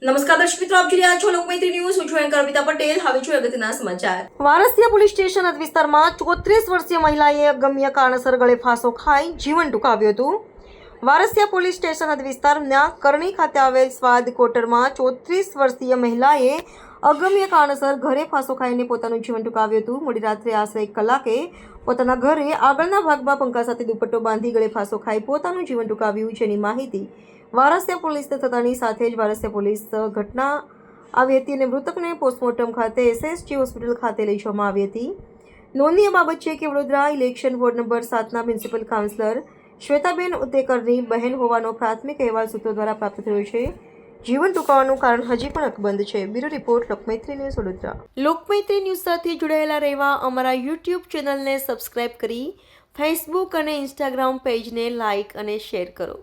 નમસ્કાર દર્શક મિત્રો, આપ જોઈ રહ્યા છો લોકમૈત્રી ન્યૂઝ. હું છું એન્કર અમિતા પટેલ. હવે જોઈએ અગત્યના સમાચાર. વારસિયા પોલીસ સ્ટેશન હદ વિસ્તારમાં 34 વર્ષીય મહિલાએ અગમ્ય કારણસર ગળે ફાંસો ખાઈ જીવન ટૂંકાવ્યું હતું. વારસિયા પોલીસ સ્ટેશન હદ વિસ્તારના કરણી ખાતે આવેલ સ્વાદ ક્વાર્ટરમાં 34 વર્ષીય મહિલાએ અગમ્ય કારણસર ઘરે ફાંસો ખાઈને પોતાનું જીવન ટૂંકાવ્યું હતું. મોડી રાત્રે આશરે 1 કલાકે પોતાના ઘરે આગળના ભાગમાં પંખા સાથે દુપટ્ટો બાંધી ગળે ફાંસો ખાઈ પોતાનું જીવન ટૂંકાવ્યું, જેની માહિતી વારસિયા પોલીસને થતાની સાથે જ વારસિયા પોલીસ ઘટના આવી હતી અને મૃતકને પોસ્ટમોર્ટમ ખાતે SSG હોસ્પિટલ ખાતે લઈ જવામાં આવી હતી. નોંધનીય બાબત છે કે વડોદરા ઇલેક્શન વોર્ડ નંબર 7ના મ્યુનિસિપલ કાઉન્સિલર શ્વેતાબેન ઉત્તેકરની બહેન હોવાનો પ્રાથમિક અહેવાલ સૂત્રો દ્વારા પ્રાપ્ત થયો છે. જીવન ટૂંકાવાનું કારણ હજી પણ અકબંધ છે. Bureau report, Lokmaitri news, Vadodara. Lokmaitri news સાથે જોડાયેલા રહેવા અમારા YouTube ચેનલને સબસ્ક્રાઇબ કરી ફેસબુક અને ઇન્સ્ટાગ્રામ પેજને લાઇક અને શેર કરો.